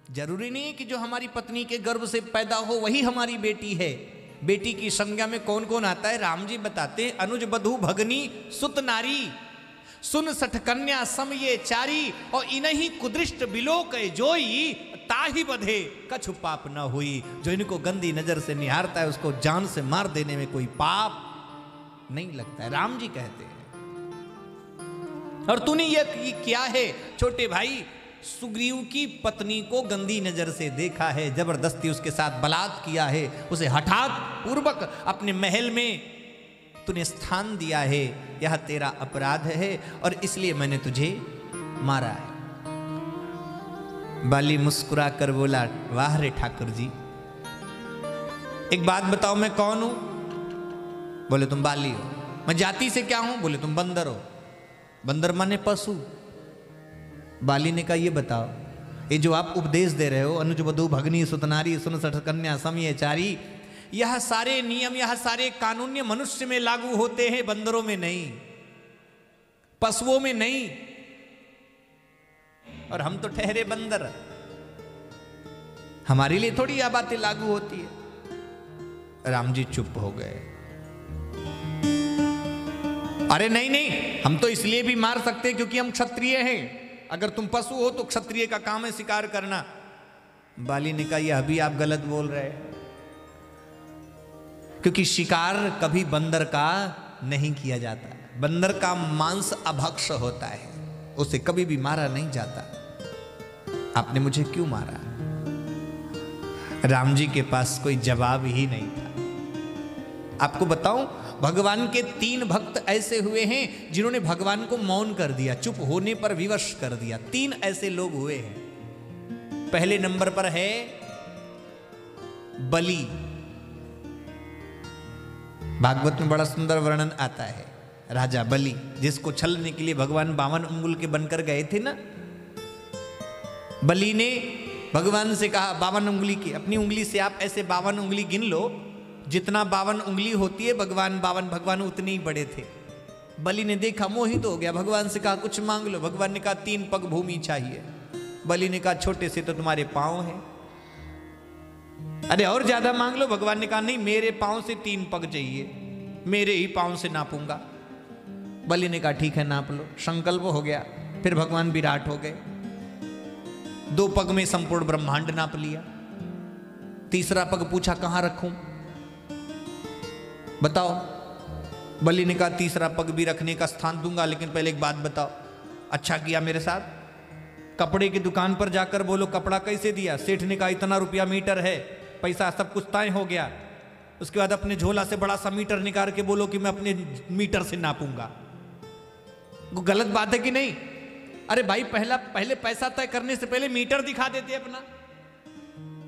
जरूरी नहीं है कि जो हमारी पत्नी के गर्भ से पैदा हो वही हमारी बेटी है। बेटी की संज्ञा में कौन कौन आता है? राम जी बताते हैं, अनुज बधू भगनी सुत नारी, सुन सठ कन्या सम ये चारी, और इन्हीं कुदृष्ट बिलोक जोई, ताही बधे कछु पाप न हुई। जो इनको गंदी नजर से निहारता है उसको जान से मार देने में कोई पाप नहीं लगता है, राम जी कहते हैं। और तूने ये क्या है छोटे भाई? सुग्रीव की पत्नी को गंदी नजर से देखा है, जबरदस्ती उसके साथ बलात् किया है, उसे हठात पूर्वक अपने महल में तूने स्थान दिया है, यह तेरा अपराध है और इसलिए मैंने तुझे मारा है। बाली मुस्कुरा कर बोला, वाह रे ठाकुर जी, एक बात बताओ मैं कौन हूं? बोले तुम बाली हो। मैं जाति से क्या हूं? बोले तुम बंदर हो। बंदर माने पशु। बाली ने कहा ये बताओ, ये जो आप उपदेश दे रहे हो, अनुज बधू भगनी सुतनारी सुन सठ कन्या सम ये चारी, यह सारे नियम, यह सारे कानून मनुष्य में लागू होते हैं, बंदरों में नहीं, पशुओं में नहीं। और हम तो ठहरे बंदर, हमारे लिए थोड़ी यह बातें लागू होती है। राम जी चुप हो गए। अरे नहीं नहीं, हम तो इसलिए भी मार सकते हैं क्योंकि हम क्षत्रिय हैं। अगर तुम पशु हो तो क्षत्रिय का काम है शिकार करना। बाली ने कहा यह अभी आप गलत बोल रहे हैं, क्योंकि शिकार कभी बंदर का नहीं किया जाता। बंदर का मांस अभक्ष होता है, उसे कभी भी मारा नहीं जाता। आपने मुझे क्यों मारा? राम जी के पास कोई जवाब ही नहीं था। आपको बताऊं, भगवान के 3 भक्त ऐसे हुए हैं जिन्होंने भगवान को मौन कर दिया, चुप होने पर विवश कर दिया। 3 ऐसे लोग हुए हैं। पहले नंबर पर है बलि। भागवत में बड़ा सुंदर वर्णन आता है, राजा बलि, जिसको छलने के लिए भगवान 52 अंगुल के बनकर गए थे ना। बलि ने भगवान से कहा 52 उंगली की, अपनी उंगली से आप ऐसे 52 उंगली गिन लो, जितना 52 उंगली होती है भगवान उतने ही बड़े थे। बलि ने देखा, मोहित हो गया, भगवान से कहा कुछ मांग लो। भगवान ने कहा 3 पग भूमि चाहिए। बलि ने कहा छोटे से तो तुम्हारे पांव हैं, अरे और ज्यादा मांग लो। भगवान ने कहा नहीं, मेरे पांव से 3 पग चाहिए, मेरे ही पांव से नापूंगा। बलि ने कहा ठीक है नाप लो। संकल्प हो गया। फिर भगवान विराट हो गए, 2 पग में संपूर्ण ब्रह्मांड नाप लिया। तीसरा पग पूछा कहां रखूं, बताओ। बलि ने कहा तीसरा पग भी रखने का स्थान दूंगा, लेकिन पहले एक बात बताओ। अच्छा किया मेरे साथ, कपड़े की दुकान पर जाकर बोलो कपड़ा कैसे दिया। सेठ ने कहा इतना रुपया मीटर है, पैसा सब कुछ तय हो गया। उसके बाद अपने झोला से बड़ा सा मीटर निकाल के बोलो कि मैं अपने मीटर से नापूंगा। वो गलत बात है कि नहीं? अरे भाई पहले पैसा तय करने से पहले मीटर दिखा देते, अपना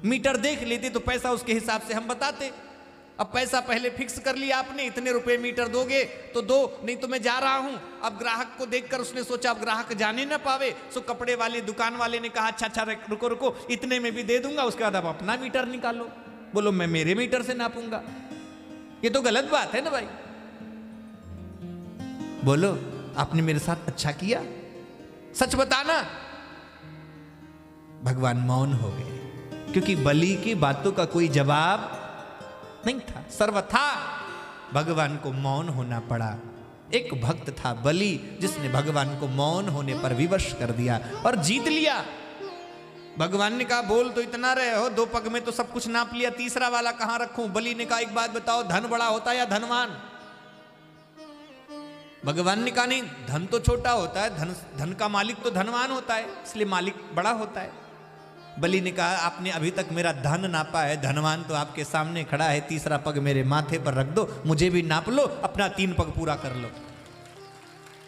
मीटर देख लेते तो पैसा उसके हिसाब से हम बताते। अब पैसा पहले फिक्स कर लिया आपने, इतने रुपए मीटर दोगे तो दो, नहीं तो मैं जा रहा हूं। अब ग्राहक को देखकर उसने सोचा अब ग्राहक जाने ना पावे, सो कपड़े वाले दुकान वाले ने कहा अच्छा रुको रुको, इतने में भी दे दूंगा। उसके बाद अब अपना मीटर निकालो, बोलो मैं मेरे मीटर से नापूंगा। ये तो गलत बात है ना भाई। बोलो आपने मेरे साथ अच्छा किया, सच बताना। भगवान मौन हो गए, क्योंकि बलि की बातों का कोई जवाब नहीं था। सर्वथा भगवान को मौन होना पड़ा। एक भक्त था बलि, जिसने भगवान को मौन होने पर विवश कर दिया और जीत लिया। भगवान ने कहा बोल तो इतना रहे हो, 2 पग में तो सब कुछ नाप लिया, तीसरा वाला कहां रखूं। बलि ने कहा एक बात बताओ, धन बड़ा होता है या धनवान? भगवान ने कहा नहीं, धन तो छोटा होता है, धन का मालिक तो धनवान होता है, इसलिए मालिक बड़ा होता है। बलि ने कहा आपने अभी तक मेरा धन नापा है, धनवान तो आपके सामने खड़ा है, तीसरा पग मेरे माथे पर रख दो, मुझे भी नाप लो, अपना 3 पग पूरा कर लो।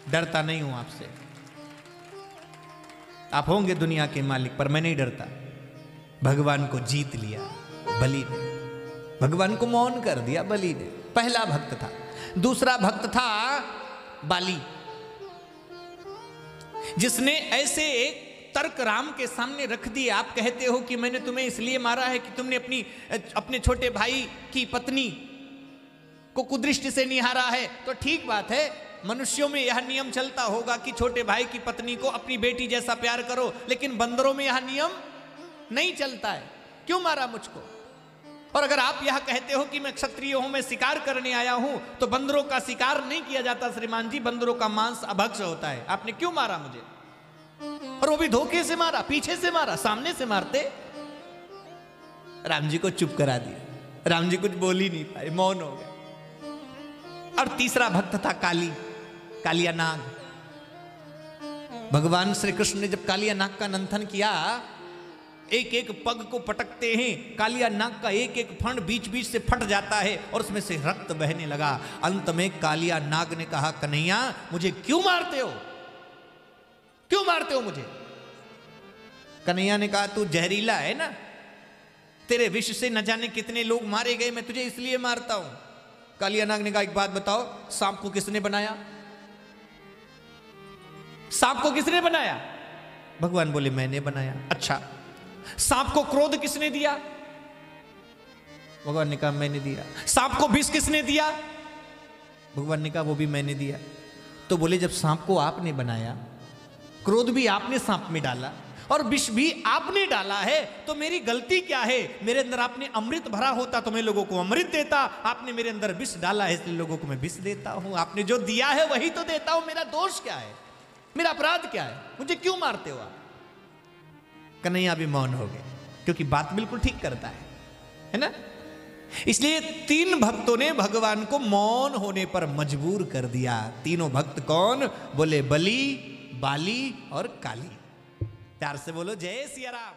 डरता नहीं हूं आपसे, आप होंगे दुनिया के मालिक, पर मैं नहीं डरता। भगवान को जीत लिया बलि ने, भगवान को मौन कर दिया बलि ने। पहला भक्त था। दूसरा भक्त था बाली, जिसने ऐसे एक तर्क राम के सामने रख दिए। आप कहते हो कि मैंने तुम्हें इसलिए मारा है कि तुमने अपने छोटे भाई की पत्नी को कुदृष्टि से निहारा है। तो ठीक बात है, मनुष्यों में यह नियम चलता होगा कि छोटे भाई की पत्नी को अपनी बेटी जैसा प्यार करो, लेकिन बंदरों में यह नियम नहीं चलता है, क्यों मारा मुझको? और अगर आप यह कहते हो कि मैं क्षत्रिय हूं, मैं शिकार करने आया हूं, तो बंदरों का शिकार नहीं किया जाता श्रीमान जी, बंदरों का मांस अभक्ष होता है, आपने क्यों मारा मुझे? और वो भी धोखे से मारा, पीछे से मारा, सामने से मारते। राम जी को चुप करा दिया, राम जी कुछ बोल ही नहीं पाए, मौन हो गए। और तीसरा भक्त था काली, कालिया नाग। भगवान श्री कृष्ण ने जब कालिया नाग का मंथन किया, एक एक पग को पटकते हैं, कालिया नाग का एक एक फंड बीच बीच से फट जाता है और उसमें से रक्त बहने लगा। अंत में कालिया नाग ने कहा, कन्हैया मुझे क्यों मारते हो, क्यों मारते हो मुझे? कन्हैया ने कहा, तू जहरीला है ना, तेरे विष से न जाने कितने लोग मारे गए, मैं तुझे इसलिए मारता हूं। कालिया नाग ने कहा, एक बात बताओ, सांप को किसने बनाया? सांप को किसने बनाया? भगवान बोले, मैंने बनाया। अच्छा, सांप को क्रोध किसने दिया? भगवान ने कहा, मैंने दिया। सांप को विष किसने दिया? भगवान ने कहा, वो भी मैंने दिया। तो बोले, जब सांप को आपने बनाया, क्रोध भी आपने सांप में डाला और विष भी आपने डाला है, तो मेरी गलती क्या है? मेरे अंदर आपने अमृत भरा होता तो मैं लोगों को अमृत देता, आपने मेरे अंदर विष डाला है इसलिए लोगों को मैं विष देता हूं। आपने जो दिया है वही तो देता हूं, मेरा दोष क्या है, मेरा अपराध क्या है, मुझे क्यों मारते हो आप? कन्हैया भी मौन हो गए, क्योंकि बात बिल्कुल ठीक करता है ना? इसलिए तीन भक्तों ने भगवान को मौन होने पर मजबूर कर दिया। तीनों भक्त कौन? बोले, बलि, बाली और काली। प्यार से बोलो, जय सिया राम।